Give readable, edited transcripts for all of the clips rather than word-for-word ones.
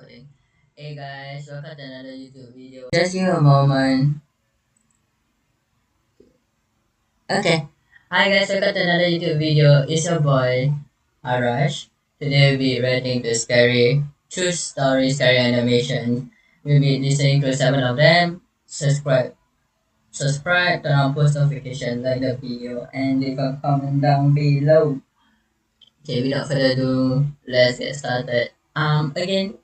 recording. Hey guys, welcome to another YouTube video. Just give a moment. Okay. Hi guys, welcome to another YouTube video. It's your boy, Arrash. Today we'll be reacting to scary, true story, scary animation. We'll be listening to 7 of them. Subscribe, turn on post notification, like the video, and leave a comment down below. Okay, without further ado, let's get started. Again,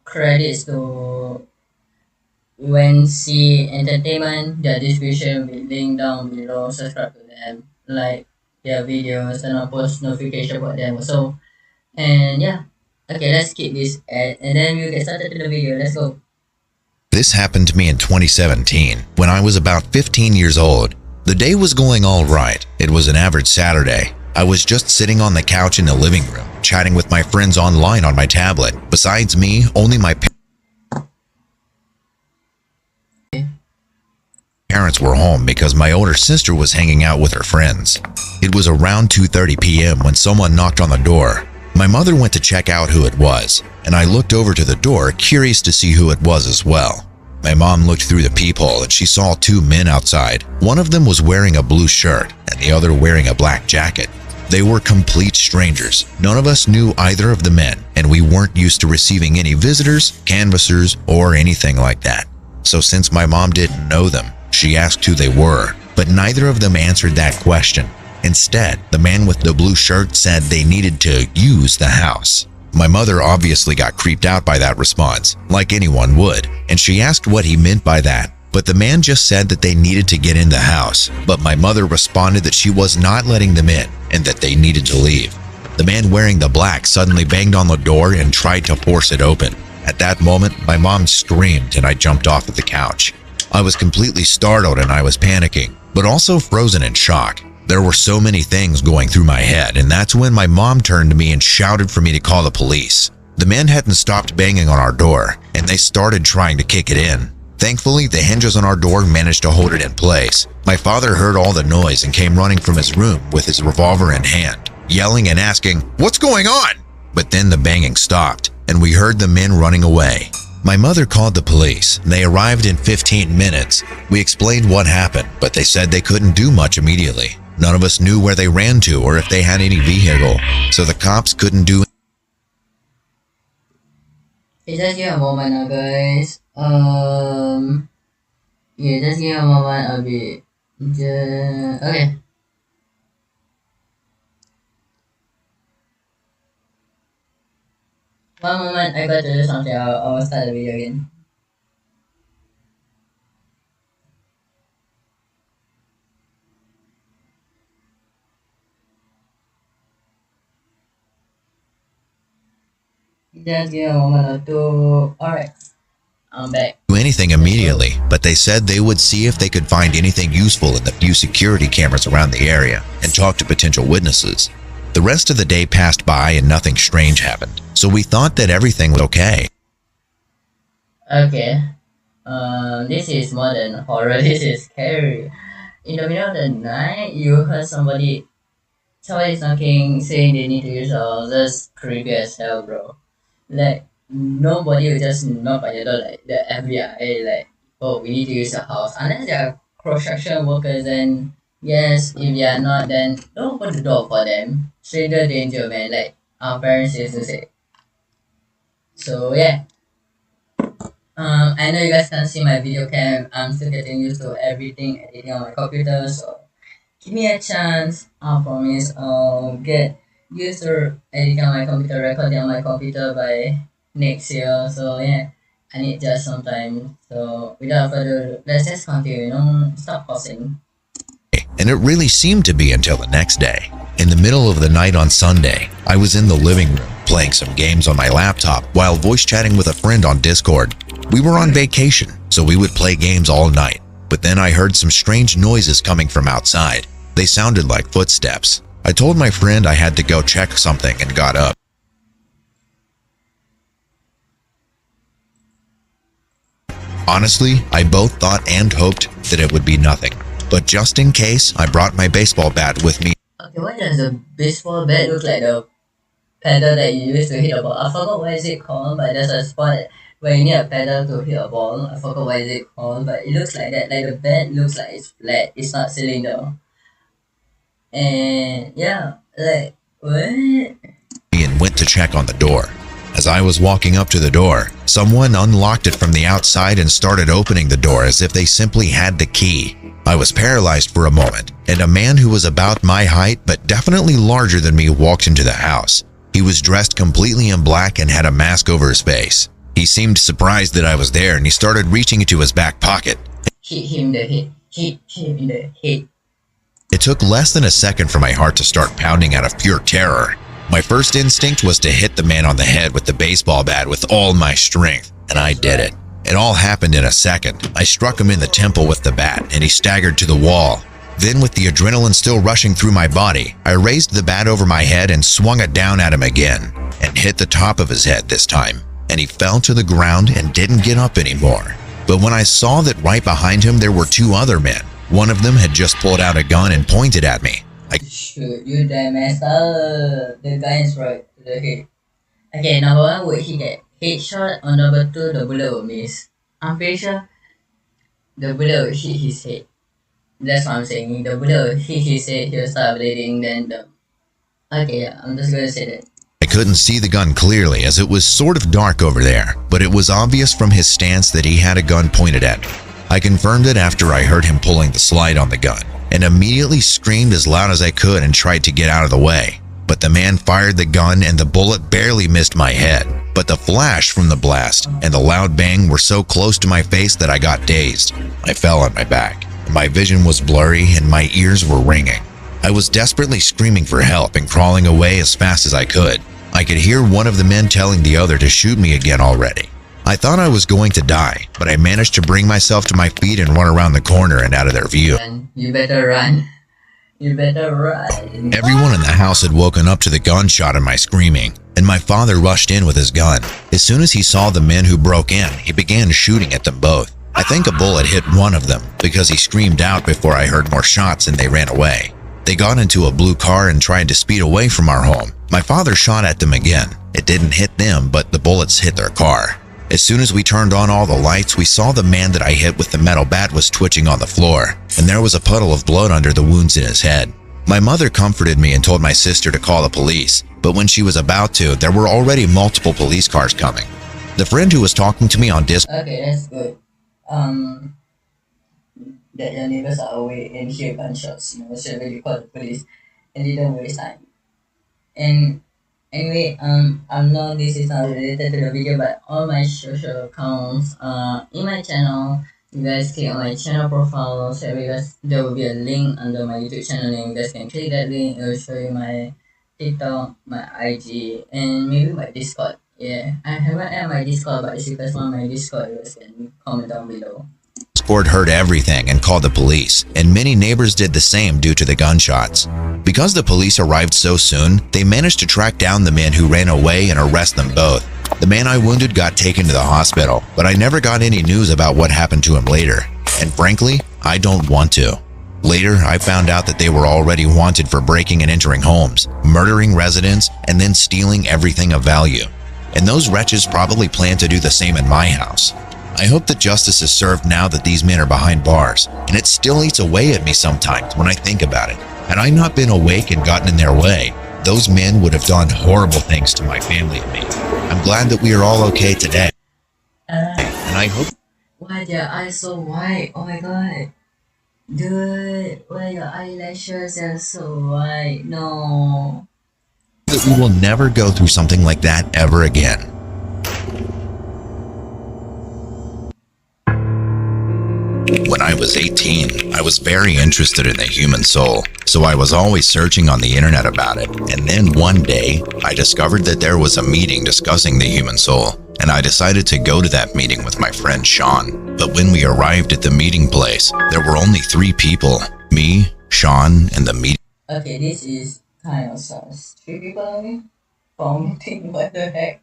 credits to UNC Entertainment. Their description will be linked down below. Subscribe to them, like their videos, and I'll post notification about them also. And yeah, okay, let's skip this ad, and then we'll get started to the video. Let's go. This happened to me in 2017 when I was about 15 years old. The day was going all right. It was an average Saturday. I was just sitting on the couch in the living room, chatting with my friends online on my tablet. Besides me, only my parents were home because my older sister was hanging out with her friends. It was around 2:30 p.m. when someone knocked on the door. My mother went to check out who it was, and I looked over to the door, curious to see who it was as well. My mom looked through the peephole and she saw two men outside. One of them was wearing a blue shirt and the other wearing a black jacket. They were complete strangers. None of us knew either of the men, and we weren't used to receiving any visitors, canvassers, or anything like that. So since my mom didn't know them, she asked who they were, but neither of them answered that question. Instead, the man with the blue shirt said they needed to use the house. My mother obviously got creeped out by that response, like anyone would, and she asked what he meant by that. But the man just said that they needed to get in the house, but my mother responded that she was not letting them in and that they needed to leave. The man wearing the black suddenly banged on the door and tried to force it open. At that moment, my mom screamed and I jumped off of the couch. I was completely startled and I was panicking, but also frozen in shock. There were so many things going through my head, and that's when my mom turned to me and shouted for me to call the police. The men hadn't stopped banging on our door, and they started trying to kick it in. Thankfully, the hinges on our door managed to hold it in place. My father heard all the noise and came running from his room with his revolver in hand, yelling and asking, "What's going on?" But then the banging stopped, and we heard the men running away. My mother called the police. They arrived in 15 minutes. We explained what happened, but they said they couldn't do much immediately. None of us knew where they ran to or if they had any vehicle, so the cops couldn't do. Just give a moment now, guys. Yeah, just give a moment. I'll be okay. One moment, I got to do something. I'll start the video again. Just give a moment or two. Alright, I'm back. Do anything immediately, but they said they would see if they could find anything useful in the few security cameras around the area and talk to potential witnesses. The rest of the day passed by and nothing strange happened, so we thought that everything was okay. Okay. This is more than horror. This is scary. In the middle of the night, you heard somebody's knocking, saying they need to use your house. That's creepy as hell, bro. Like, nobody will just knock on your door like the FBI, like, oh, we need to use your house. Unless they are construction workers, and yes, if they are not, then don't open the door for them. Stranger danger, man, like our parents used to say. So, yeah. I know you guys can't see my video cam. I'm still getting used to everything editing on my computer, so give me a chance. I promise I'll get used to editing on my computer, recording on my computer by next year. So yeah, I need just some time. So without further ado, let's just continue. Don't stop pausing. And it really seemed to be until the next day. In the middle of the night on Sunday, I was in the living room playing some games on my laptop while voice chatting with a friend on Discord. We were on vacation, so we would play games all night. But then I heard some strange noises coming from outside. They sounded like footsteps. I told my friend I had to go check something and got up. Honestly, I both thought and hoped that it would be nothing. But just in case, I brought my baseball bat with me. Okay, why does the baseball bat look like the pedal that you use to hit a ball. I forgot what is it called, but there's a spot where you need a pedal to hit a ball. I forgot what is it called, but it looks like that. Like the bat looks like it's flat. It's not cylinder. And yeah, like what? And went to check on the door. As I was walking up to the door, someone unlocked it from the outside and started opening the door as if they simply had the key. I was paralyzed for a moment, and a man who was about my height but definitely larger than me walked into the house. He was dressed completely in black and had a mask over his face. He seemed surprised that I was there, and he started reaching into his back pocket. Hit him in the head. Hit him in the head. It took less than a second for my heart to start pounding out of pure terror. My first instinct was to hit the man on the head with the baseball bat with all my strength, and I did it. It all happened in a second. I struck him in the temple with the bat, and he staggered to the wall. Then, with the adrenaline still rushing through my body, I raised the bat over my head and swung it down at him again, and hit the top of his head this time, and he fell to the ground and didn't get up anymore. But when I saw that right behind him there were two other men, one of them had just pulled out a gun and pointed at me. Shoot, you damn messed up. The guy is right to the head. Okay, number one, would he get headshot? Or number two, the bullet will miss? I'm pretty sure the bullet will hit his head. That's what I'm saying. The bullet will hit his head, he'll start bleeding, then the... Okay, yeah, I'm just gonna say that. I couldn't see the gun clearly as it was sort of dark over there, but it was obvious from his stance that he had a gun pointed at me. I confirmed it after I heard him pulling the slide on the gun, and immediately screamed as loud as I could and tried to get out of the way. But the man fired the gun and the bullet barely missed my head. But the flash from the blast and the loud bang were so close to my face that I got dazed. I fell on my back. My vision was blurry and my ears were ringing. I was desperately screaming for help and crawling away as fast as I could. I could hear one of the men telling the other to shoot me again already. I thought I was going to die, but I managed to bring myself to my feet and run around the corner and out of their view. You better run. You better run. Everyone in the house had woken up to the gunshot and my screaming, and my father rushed in with his gun. As soon as he saw the men who broke in, he began shooting at them both. I think a bullet hit one of them because he screamed out before I heard more shots and they ran away. They got into a blue car and tried to speed away from our home. My father shot at them again. It didn't hit them, but the bullets hit their car. As soon as we turned on all the lights, we saw the man that I hit with the metal bat was twitching on the floor, and there was a puddle of blood under the wounds in his head. My mother comforted me and told my sister to call the police, but when she was about to, there were already multiple police cars coming. The friend who was talking to me on Discord. Okay, that's good. That your neighbors are away and hear gunshots, so really call the police and didn't waste time. And anyway, I know this is not related to the video, but all my social accounts in my channel, you guys click on my channel profile, so there will be a link under my YouTube channel name. You guys can click that link. It will show you my TikTok, my IG, and maybe my Discord. Yeah, I haven't had my Discord, but if you guys want my Discord, you guys can comment down below. Heard everything and called the police, and many neighbors did the same due to the gunshots. Because the police arrived so soon, they managed to track down the men who ran away and arrest them both. The man I wounded got taken to the hospital, but I never got any news about what happened to him later, and frankly, I don't want to. Later, I found out that they were already wanted for breaking and entering homes, murdering residents, and then stealing everything of value. And those wretches probably plan to do the same in my house. I hope that justice is served now that these men are behind bars, and it still eats away at me sometimes when I think about it. Had I not been awake and gotten in their way, those men would have done horrible things to my family and me. I'm glad that we are all okay today. And I hope... Why are your eyes so white? Oh my god. Dude, why your eyelashes are so white? No. that we will never go through something like that ever again. When I was 18, I was very interested in the human soul, so I was always searching on the internet about it. And then one day, I discovered that there was a meeting discussing the human soul, and I decided to go to that meeting with my friend Sean. But when we arrived at the meeting place, there were only 3 people, me, Sean, and the meeting. Okay, this is kind of sus. 3 people only? Vomiting, what the heck?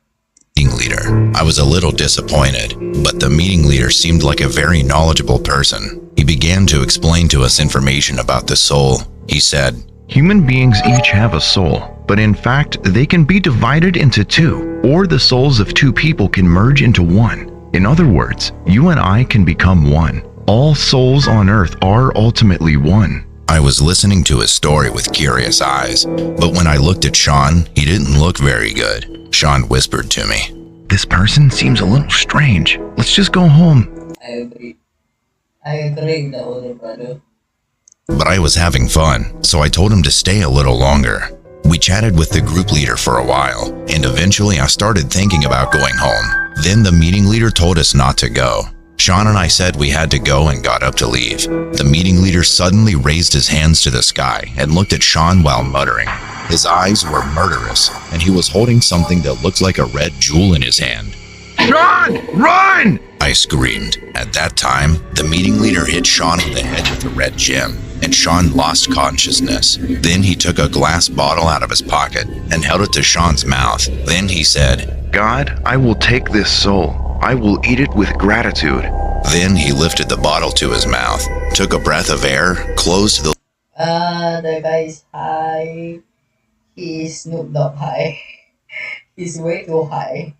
Leader. I was a little disappointed, but the meeting leader seemed like a very knowledgeable person. He began to explain to us information about the soul. He said, "Human beings each have a soul, but in fact, they can be divided into two, or the souls of two people can merge into one. In other words, you and I can become one. All souls on earth are ultimately one. I was listening to his story with curious eyes, but when I looked at Sean, he didn't look very good. Sean whispered to me, This person seems a little strange. Let's just go home. I agree. I agree with the older brother. but I was having fun, so I told him to stay a little longer. We chatted with the group leader for a while, and eventually I started thinking about going home. Then the meeting leader told us not to go. Sean and I said we had to go and got up to leave. The meeting leader suddenly raised his hands to the sky and looked at Sean while muttering. His eyes were murderous, and he was holding something that looked like a red jewel in his hand. Sean, run! I screamed. At that time, the meeting leader hit Sean in the head with a red gem, and Sean lost consciousness. Then he took a glass bottle out of his pocket and held it to Sean's mouth. Then he said, God, I will take this soul. I will eat it with gratitude. Then he lifted the bottle to his mouth, took a breath of air, closed the The guy is high. He is Snoop Dogg high. He's way too high.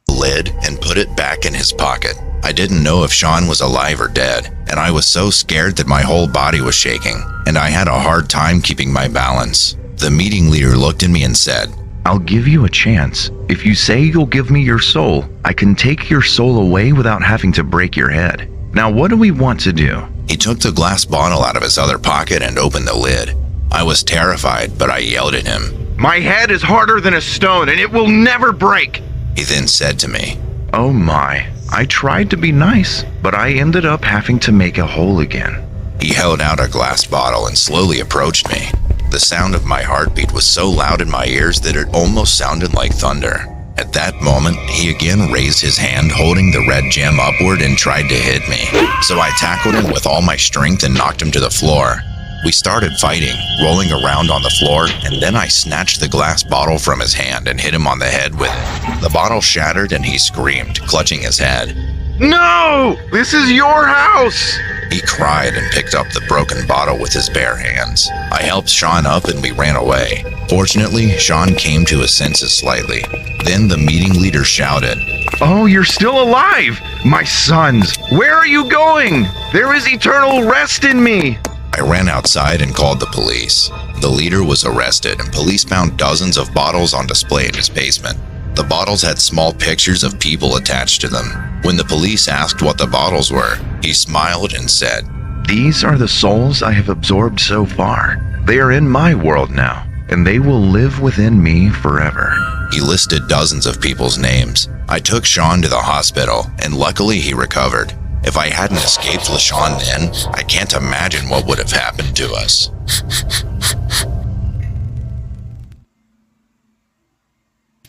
lid, and put it back in his pocket. I didn't know if Sean was alive or dead, and I was so scared that my whole body was shaking, and I had a hard time keeping my balance. The meeting leader looked at me and said, I'll give you a chance. If you say you'll give me your soul, I can take your soul away without having to break your head. Now, what do we want to do? He took the glass bottle out of his other pocket and opened the lid. I was terrified, but I yelled at him. My head is harder than a stone, and it will never break. He then said to me, Oh my, I tried to be nice, but I ended up having to make a hole again. He held out a glass bottle and slowly approached me. The sound of my heartbeat was so loud in my ears that it almost sounded like thunder. At that moment, he again raised his hand holding the red gem upward and tried to hit me. So I tackled him with all my strength and knocked him to the floor. We started fighting, rolling around on the floor, and then I snatched the glass bottle from his hand and hit him on the head with it. The bottle shattered and he screamed, clutching his head. No! This is your house! He cried and picked up the broken bottle with his bare hands. I helped Sean up and we ran away. Fortunately, Sean came to his senses slightly. Then the meeting leader shouted, Oh, you're still alive! My sons, where are you going? There is eternal rest in me! I ran outside and called the police. The leader was arrested and police found dozens of bottles on display in his basement. The bottles had small pictures of people attached to them. When the police asked what the bottles were, he smiled and said, These are the souls I have absorbed so far. They are in my world now, and they will live within me forever. He listed dozens of people's names. I took Sean to the hospital, and luckily he recovered. If I hadn't escaped with Sean then, I can't imagine what would have happened to us.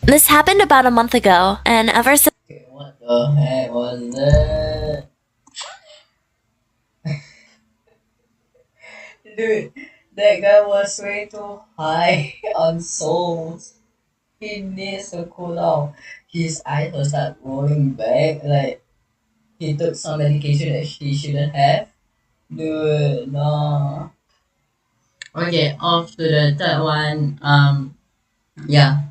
This happened about a month ago, and ever since Okay, what the heck was that? Dude, that guy was way too high on souls. He needs to cool down. His eyes will start rolling back like he took some medication that he shouldn't have. Dude, no. Okay, off to the third one. Yeah.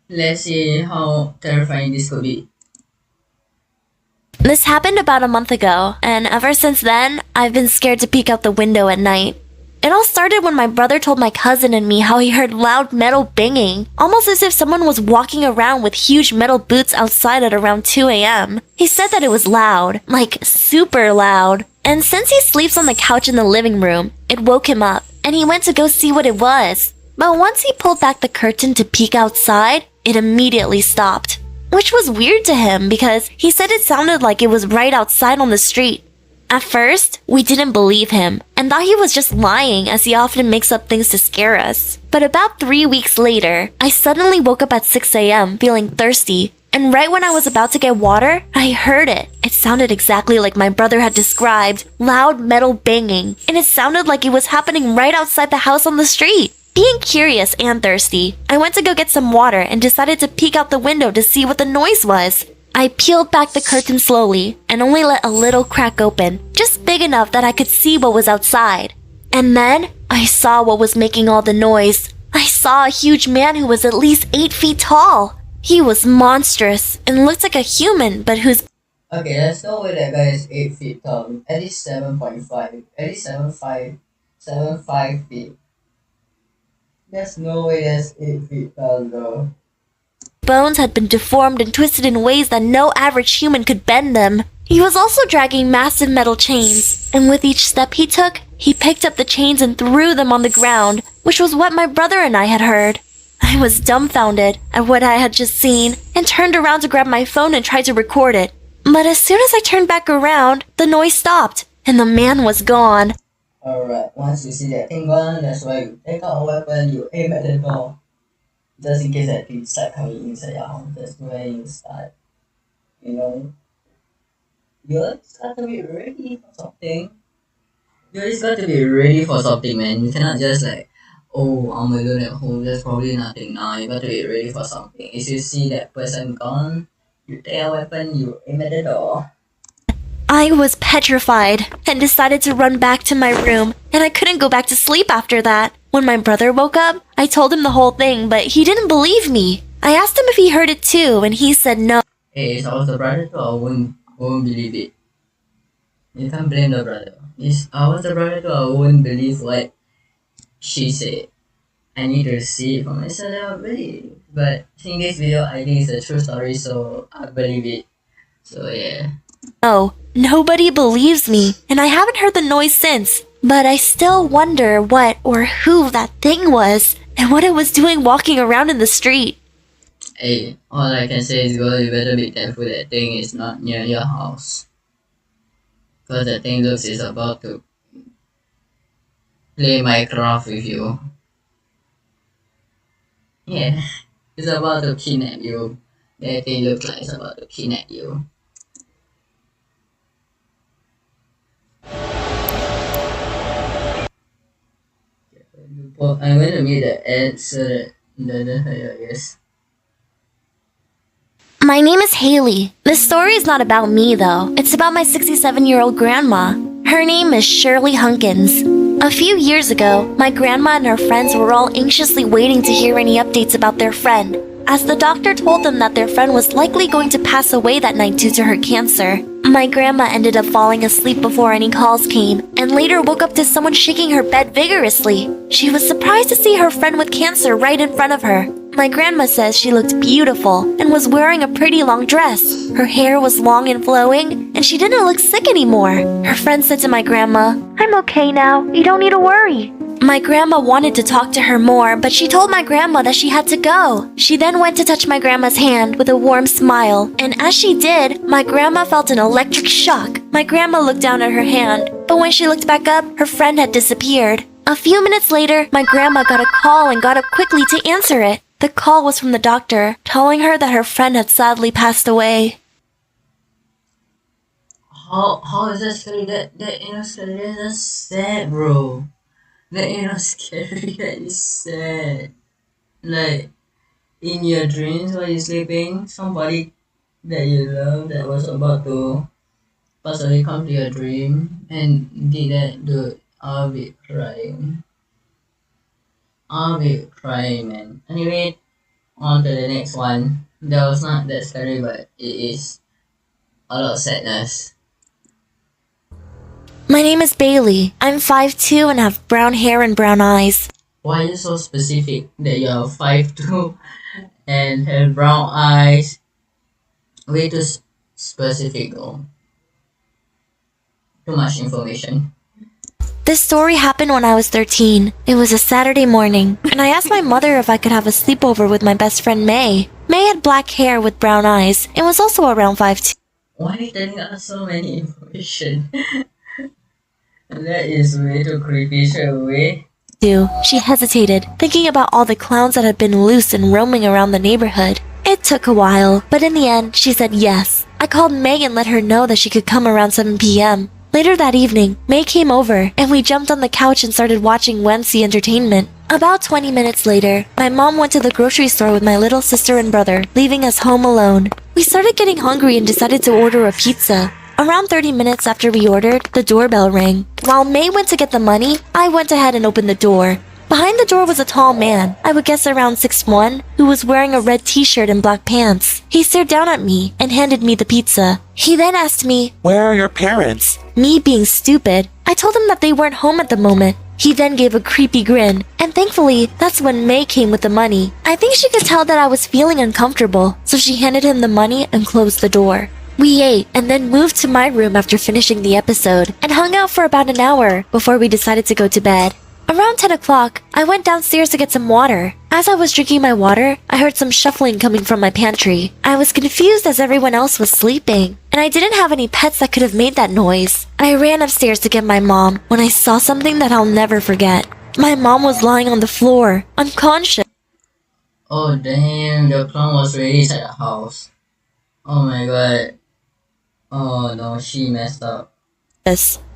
Let's see how terrifying this could be. this happened about a month ago, and ever since then, I've been scared to peek out the window at night. It all started when my brother told my cousin and me how he heard loud metal banging, almost as if someone was walking around with huge metal boots outside at around 2 a.m. He said that it was loud, like super loud. And since he sleeps on the couch in the living room, it woke him up, and he went to go see what it was. But once he pulled back the curtain to peek outside, it immediately stopped. Which was weird to him because he said it sounded like it was right outside on the street. At first, we didn't believe him and thought he was just lying as he often makes up things to scare us. But about 3 weeks later, I suddenly woke up at 6 a.m. feeling thirsty. And right when I was about to get water, I heard it. It sounded exactly like my brother had described, loud metal banging. And it sounded like it was happening right outside the house on the street. Being curious and thirsty, I went to go get some water and decided to peek out the window to see what the noise was. I peeled back the curtain slowly and only let a little crack open, just big enough that I could see what was outside. And then I saw what was making all the noise. I saw a huge man who was at least 8 feet tall. He was monstrous and looked like a human, but whose Okay, there's no way that guy is 8 feet tall. At least 7.5. At least 7.5 feet. There's no way that's 8 feet tall, bro. bones had been deformed and twisted in ways that no average human could bend them. He was also dragging massive metal chains, and with each step he took, he picked up the chains and threw them on the ground, which was what my brother and I had heard. I was dumbfounded at what I had just seen and turned around to grab my phone and try to record it. But as soon as I turned back around, the noise stopped and the man was gone. Alright, once you see that thing gone, that's why you take out a weapon, you aim at the door. Just in case that thing start coming inside your house, that's where you start. You know? You just got to be ready for something. You just got to be ready for something, man. You cannot just like, oh, I'm alone at home, there's probably nothing now. You got to be ready for something. If you see that person gone, you take a weapon, you aim at the door. I was petrified and decided to run back to my room, and I couldn't go back to sleep after that. When my brother woke up, I told him the whole thing, but he didn't believe me. I asked him if he heard it too, and he said no. Hey, if I was the brother too, I won't believe it. You can't blame the brother. If I was the brother too, I wouldn't believe what she said. I need to see it for myself, then I'll believe. But seeing this video, I think it's a true story, so I believe it. So yeah. No, nobody believes me, and I haven't heard the noise since. But I still wonder what or who that thing was, and what it was doing walking around in the street. Hey, all I can say is girl, you better be thankful that thing is not near your house. Cause that thing looks is about to play Minecraft with you. Yeah, it's about to kidnap you. That thing looks like it's about to kidnap you. I'm going to mute the ad so that it doesn't hurt your ears. My name is Haley. This story is not about me, though. It's about my 67-year-old grandma. Her name is Shirley Hunkins. A few years ago, my grandma and her friends were all anxiously waiting to hear any updates about their friend, as the doctor told them that their friend was likely going to pass away that night due to her cancer. My grandma ended up falling asleep before any calls came, and later woke up to someone shaking her bed vigorously. She was surprised to see her friend with cancer right in front of her. My grandma says she looked beautiful and was wearing a pretty long dress. Her hair was long and flowing, and she didn't look sick anymore. Her friend said to my grandma, "I'm okay now. You don't need to worry." My grandma wanted to talk to her more, but she told my grandma that she had to go. She then went to touch my grandma's hand with a warm smile, and as she did, my grandma felt an electric shock. My grandma looked down at her hand, but when she looked back up, her friend had disappeared. A few minutes later, my grandma got a call and got up quickly to answer it. The call was from the doctor, telling her that her friend had sadly passed away. How is that scary? That you know scary, that's sad, bro. That you know scary, that is sad. Like in your dreams while you're sleeping, somebody that you love that was about to pass away come to your dream and did that, dude. I'll be crying. I'll be crying, man. Anyway, on to the next one. That was not that scary, but it is a lot of sadness. My name is Bailey. I'm 5'2" and have brown hair and brown eyes. Why are you so specific that you're 5'2" and have brown eyes? Way too specific though. Too much information. This story happened when I was 13. It was a Saturday morning, and I asked my mother if I could have a sleepover with my best friend May. May had black hair with brown eyes and was also around 5'2". Why are you telling us so many information? That is way too creepy, straight away. She hesitated, thinking about all the clowns that had been loose and roaming around the neighborhood. It took a while, but in the end, she said yes. I called May and let her know that she could come around 7 p.m. Later that evening, May came over, and we jumped on the couch and started watching Wednesday Entertainment. About 20 minutes later, my mom went to the grocery store with my little sister and brother, leaving us home alone. We started getting hungry and decided to order a pizza. Around 30 minutes after we ordered, the doorbell rang. While May went to get the money, I went ahead and opened the door. Behind the door was a tall man, I would guess around 6'1", who was wearing a red t-shirt and black pants. He stared down at me and handed me the pizza. He then asked me, "Where are your parents?" Me being stupid, I told him that they weren't home at the moment. He then gave a creepy grin, and thankfully, that's when May came with the money. I think she could tell that I was feeling uncomfortable, so she handed him the money and closed the door. We ate and then moved to my room after finishing the episode and hung out for about an hour before we decided to go to bed. Around 10 o'clock, I went downstairs to get some water. As I was drinking my water, I heard some shuffling coming from my pantry. I was confused as everyone else was sleeping, and I didn't have any pets that could have made that noise. I ran upstairs to get my mom when I saw something that I'll never forget. My mom was lying on the floor, unconscious. Oh damn, the clown was really inside the house. Oh my god. Oh no, she messed up.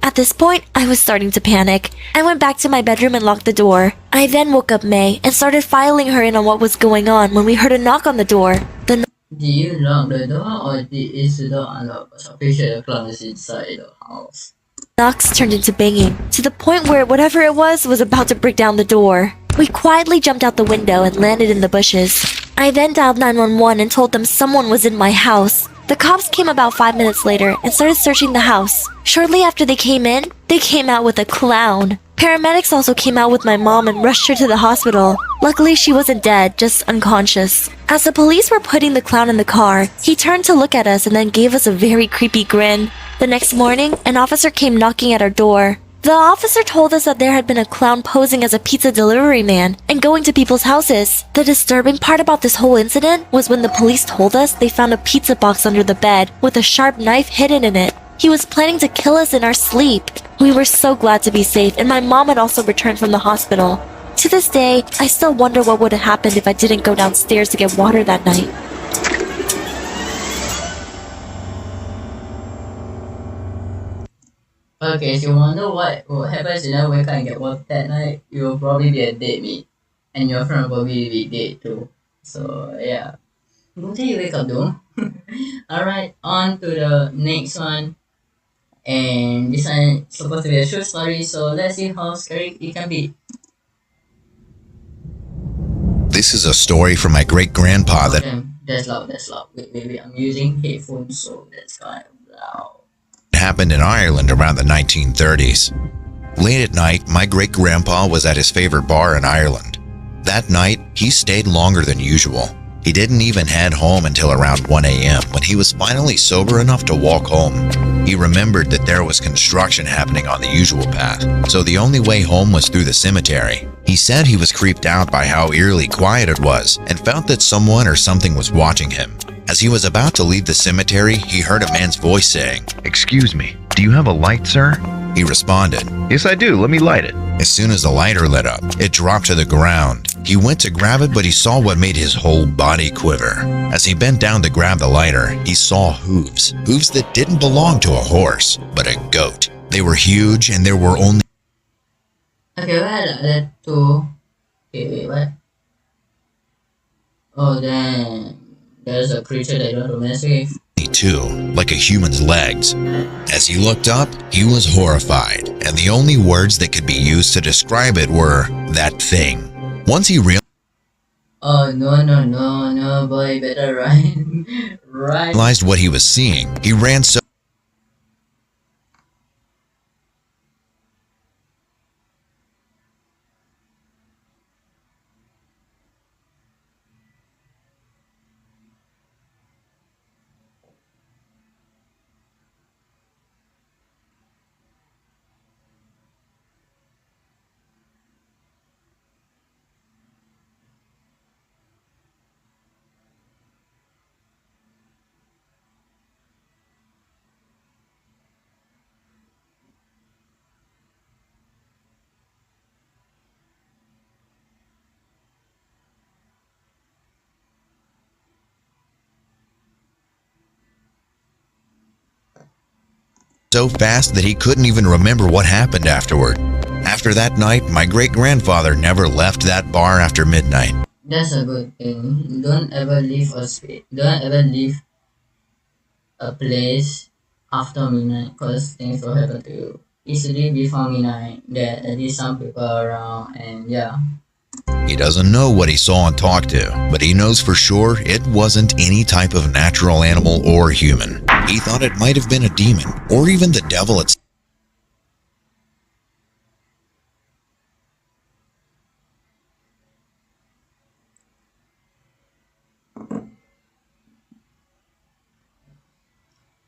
At this point, I was starting to panic. I went back to my bedroom and locked the door. I then woke up May and started filing her in on what was going on when we heard a knock on the door. The Did you lock the door or is the door unlocked? Because I'm pretty sure the clown is inside the house. knocks turned into banging, to the point where whatever it was about to break down the door. We quietly jumped out the window and landed in the bushes. I then dialed 911 and told them someone was in my house. The cops came about 5 minutes later and started searching the house. Shortly after they came in, they came out with a clown. Paramedics also came out with my mom and rushed her to the hospital. Luckily, she wasn't dead, just unconscious. As the police were putting the clown in the car, he turned to look at us and then gave us a very creepy grin. The next morning, an officer came knocking at our door. The officer told us that there had been a clown posing as a pizza delivery man and going to people's houses. The disturbing part about this whole incident was when the police told us they found a pizza box under the bed with a sharp knife hidden in it. He was planning to kill us in our sleep. We were so glad to be safe, and my mom had also returned from the hospital. To this day, I still wonder what would have happened if I didn't go downstairs to get water that night. Okay, so you wonder what happens if we can't get water that night? You'll probably be a dead meat. And your friend will probably be dead too. So yeah. Don't you wake up though. Alright, on to the next one. And this one is supposed to be a short story, so let's see how scary it can be. This is a story from my great-grandpa that That's loud, that's loud. Wait, I'm using headphones, so that's kind of loud. happened in Ireland around the 1930s. Late at night, my great-grandpa was at his favorite bar in Ireland. That night, he stayed longer than usual. He didn't even head home until around 1 a.m. when he was finally sober enough to walk home. He remembered that there was construction happening on the usual path, so the only way home was through the cemetery. He said he was creeped out by how eerily quiet it was and felt that someone or something was watching him. As he was about to leave the cemetery, he heard a man's voice saying, "Excuse me, do you have a light, sir?" He responded, "Yes, I do. Let me light it." As soon as the lighter lit up, it dropped to the ground. He went to grab it, but he saw what made his whole body quiver. As he bent down to grab the lighter, he saw hooves. Hooves that didn't belong to a horse, but a goat. They were huge, and there were only Okay, what are the two? Wait, what? Oh, then there's a creature that you want to mess with. two, like a human's legs. As he looked up, he was horrified, and the only words that could be used to describe it were, "that thing." Once he Oh, no, boy, better run. Run. realized what he was seeing, he ran so fast that he couldn't even remember what happened afterward. After that night, my great-grandfather never left that bar after midnight. That's a good thing. Don't ever leave Don't ever leave a place after midnight, cause things will happen to you. easily be found in night. There is some people around, and yeah. He doesn't know what he saw and talked to, but he knows for sure it wasn't any type of natural animal or human. He thought it might have been a demon, or even the devil itself.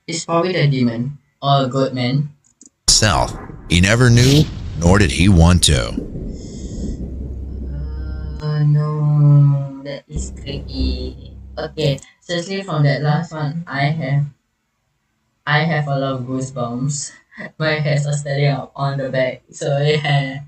It's probably the demon or a good man. He never knew, nor did he want to. No, that is creepy. Okay, seriously, from that last one, I have a lot of goosebumps. My hairs are standing up on the back. So yeah.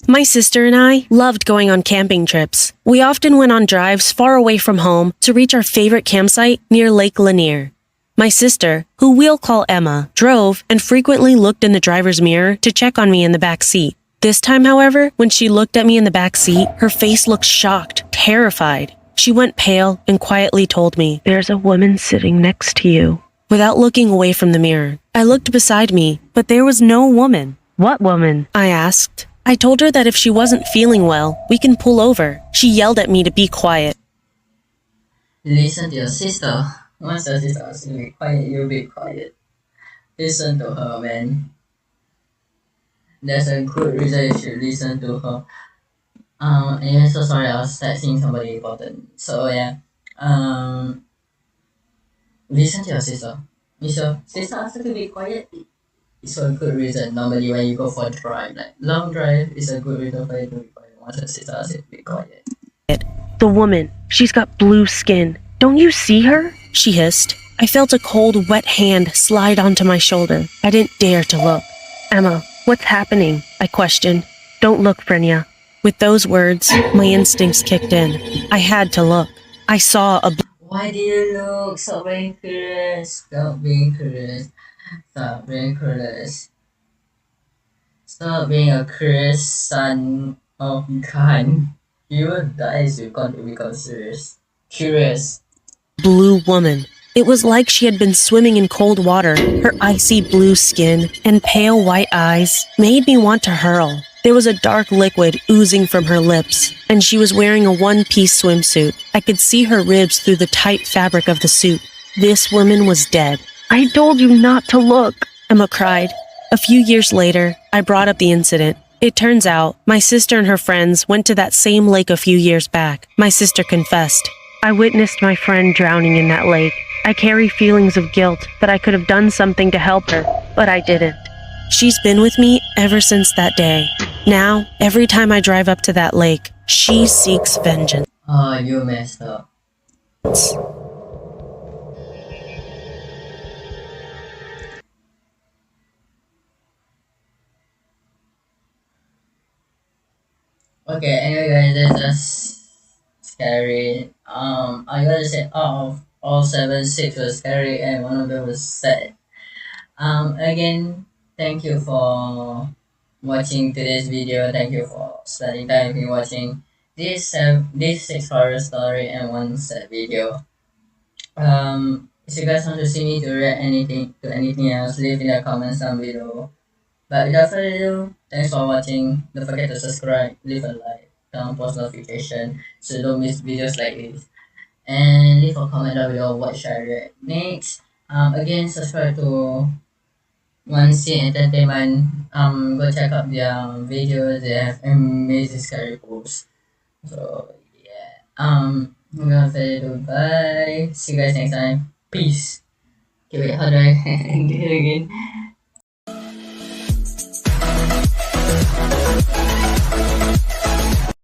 My sister and I loved going on camping trips. We often went on drives far away from home to reach our favorite campsite near Lake Lanier. My sister, who we'll call Emma, drove and frequently looked in the driver's mirror to check on me in the back seat. This time, however, when she looked at me in the back seat, her face looked shocked, terrified. She went pale and quietly told me, "There's a woman sitting next to you." Without looking away from the mirror, I looked beside me, but there was no woman. "What woman?" I asked. I told her that if she wasn't feeling well, we can pull over. She yelled at me to be quiet. Listen to your sister. Once your sister asks you to be quiet, you be quiet. Listen to her, man. There's a good reason you should listen to her. Anyway, so sorry, I was texting somebody important. So yeah. Listen to your sister. If your sister asks you to be quiet, it's for a good reason. Normally when you go for a drive, like long drive, is a good reason for you to be quiet. Once your sister asks you to be quiet. "The woman, she's got blue skin. Don't you see her?" she hissed. I felt a cold, wet hand slide onto my shoulder. I didn't dare to look. "Emma, what's happening?" I questioned. "Don't look, Frenya." With those words, my instincts kicked in. I had to look. I saw a Why do you look? Stop being curious. Stop being curious. Stop being curious. Stop being a curious son of God. You will die if you can't become serious. Curious. blue woman. It was like she had been swimming in cold water. Her icy blue skin and pale white eyes made me want to hurl. There was a dark liquid oozing from her lips, and she was wearing a one-piece swimsuit. I could see her ribs through the tight fabric of the suit. This woman was dead. "I told you not to look," Emma cried. A few years later, I brought up the incident. It turns out my sister and her friends went to that same lake a few years back. My sister confessed, "I witnessed my friend drowning in that lake. I carry feelings of guilt that I could have done something to help her, but I didn't." She's been with me ever since that day. Now, every time I drive up to that lake, she seeks vengeance. Oh, you messed up. Okay, anyway guys, that's just scary. I gotta say out of all seven, six was scary and one of them was sad. Again, thank you for watching today's video. Thank you for spending time with me watching this six horror story and one sad video. If you guys want to see me to react anything else, leave in the comments down below. But without further ado, thanks for watching. Don't forget to subscribe, leave a like, turn on post notification so you don't miss videos like this. And leave a comment down below what should I react next. Again, subscribe to One C Entertainment. Go check out their videos. They have amazing scary posts. So yeah. Without further ado, bye. See you guys next time. Peace. Okay, wait, how do I do it again?